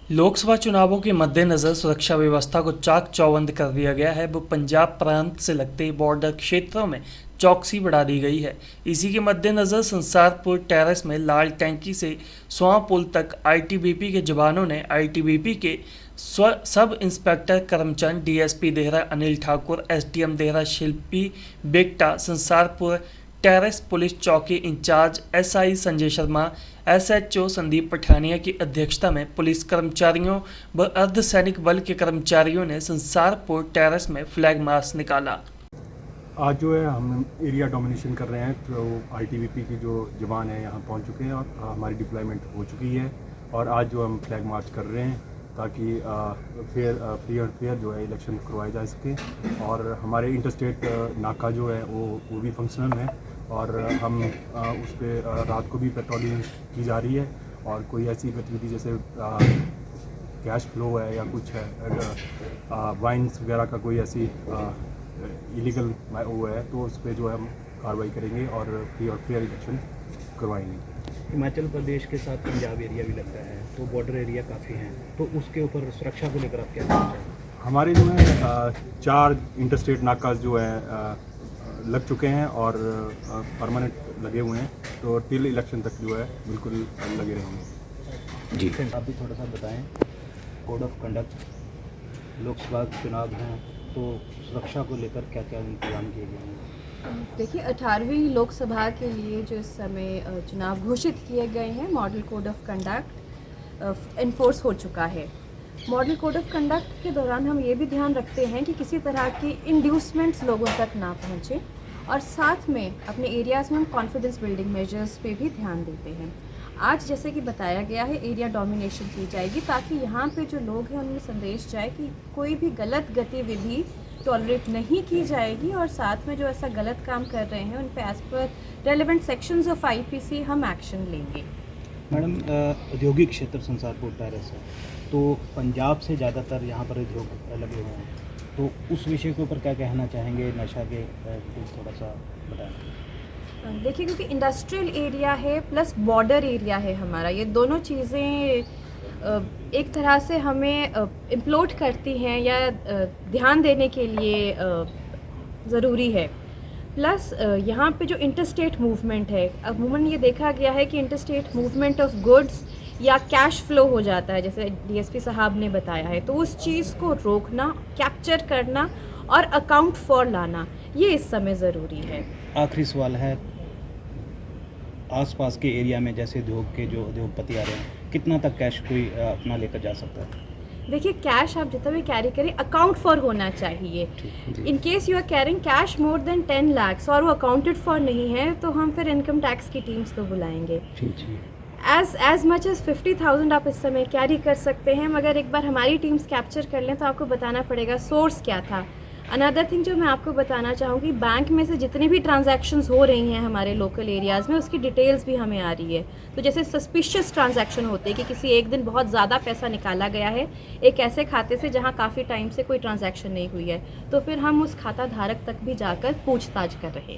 लोकसभा चुनावों के मद्देनजर सुरक्षा व्यवस्था को चाक चौबंद कर दिया गया है। वो पंजाब प्रांत से लगते बॉर्डर क्षेत्रों में चौकसी बढ़ा दी गई है। इसी के मद्देनजर संसारपुर टेरेस में लाल टैंकी से स्वां पुल तक आईटीबीपी के जवानों ने आईटीबीपी के sub inspector Karamchand, DSP Dehra Anil Thakur, SDM Dehra Shilpi Begta, Sansarpur terrace police चौकी incharge SI Sanjay Sharma, SHO Sandeep Pathania की अध्यक्षता में पुलिस कर्मचारियों व अर्धसैनिक बल के कर्मचारियों ने संसारपुर टेरेस में फ्लैग मार्च निकाला। आज जो है हम एरिया डोमिनेशन कर रहे हैं, तो आईटीबीपी के जो जवान हैं यहाँ पहुँच चुके हैं और हमारी डिप्लॉयमेंट हो चुकी है। और आज जो हम फ्लैग मार्च कर रहे हैं ताकि फ्री एंड फेयर जो है इलेक्शन करवाए जा सके। और हमारे इंटरस्टेट नाका जो है वो भी फंक्शनल है और हम उस पर रात को भी पेट्रोलिंग की जा रही है। और कोई ऐसी गतिविधि जैसे कैश फ्लो है या कुछ है, वाइन्स वगैरह का कोई ऐसी इलीगल वो है तो उस पर जो है हम कार्रवाई करेंगे और फ्री और फेयर इलेक्शन करवाएंगे। हिमाचल प्रदेश के साथ पंजाब एरिया भी लगता है, तो बॉर्डर एरिया काफ़ी हैं, तो उसके ऊपर सुरक्षा को लेकर आप क्या कहना चाहेंगे? हमारे जो है 4 इंटरस्टेट नाकाज जो है लग चुके हैं और परमानेंट लगे हुए हैं, तो टिल इलेक्शन तक जो है बिल्कुल लगे रहेंगे। जी, आप भी थोड़ा सा बताएं, कोड ऑफ कंडक्ट, लोकसभा चुनाव हैं तो सुरक्षा को लेकर क्या क्या इंतजाम किए गए हैं? देखिए, 18वीं लोकसभा के लिए जो इस समय चुनाव घोषित किए गए हैं, model code of conduct enforce हो चुका है। मॉडल कोड ऑफ कंडक्ट के दौरान हम ये भी ध्यान रखते हैं कि किसी तरह की इंड्यूसमेंट्स लोगों तक ना पहुँचे और साथ में अपने एरियाज़ में हम कॉन्फिडेंस बिल्डिंग मेजर्स पे भी ध्यान देते हैं। आज जैसे कि बताया गया है, एरिया डोमिनेशन की जाएगी ताकि यहाँ पे जो लोग हैं उनमें संदेश जाए कि कोई भी गलत गतिविधि टॉलरेट नहीं की जाएगी और साथ में जो ऐसा गलत काम कर रहे हैं उन पे एज पर रेलेवेंट सेक्शंस ऑफ आईपीसी हम एक्शन लेंगे। मैडम, औद्योगिक क्षेत्र संसारपुर टेरेस है, तो पंजाब से ज़्यादातर यहाँ पर उद्योग लगे हुए हैं, तो उस विषय के ऊपर क्या कहना चाहेंगे? नशा के थोड़ा सा बताएं। देखिए, क्योंकि इंडस्ट्रियल एरिया है प्लस बॉर्डर एरिया है हमारा, ये दोनों चीज़ें एक तरह से हमें इम्प्लोट करती हैं या ध्यान देने के लिए ज़रूरी है। प्लस यहाँ पे जो इंटरस्टेट मूवमेंट है, अमूमन ये देखा गया है कि इंटरस्टेट मूवमेंट ऑफ गुड्स या कैश फ्लो हो जाता है, जैसे डीएसपी साहब ने बताया है, तो उस चीज़ को रोकना, कैप्चर करना और अकाउंट फॉर लाना, ये इस समय ज़रूरी है। आखिरी सवाल है, आसपास के एरिया में जैसे उद्योग के जो उद्योगपति आ रहे हैं, कितना तक कैश कोई अपना लेकर जा सकता है? देखिए, कैश आप जितना भी कैरी करें, अकाउंट फॉर होना चाहिए। In case you are carrying cash more than 10 lakh और वो अकाउंटेड फॉर नहीं है, तो हम फिर इनकम टैक्स की टीम्स को बुलाएंगे। एज मच एज 50,000 आप इस समय कैरी कर सकते हैं, मगर एक बार हमारी टीम्स कैप्चर कर लें तो आपको बताना पड़ेगा सोर्स क्या था। अनदर थिंग जो मैं आपको बताना चाहूँगी, बैंक में से जितनी भी ट्रांजैक्शंस हो रही हैं हमारे लोकल एरियाज़ में, उसकी डिटेल्स भी हमें आ रही है। तो जैसे सस्पिशियस ट्रांजैक्शन होते हैं कि किसी एक दिन बहुत ज़्यादा पैसा निकाला गया है एक ऐसे खाते से जहाँ काफ़ी टाइम से कोई ट्रांजैक्शन नहीं हुई है, तो फिर हम उस खाता धारक तक भी जाकर पूछताछ कर रहे हैं।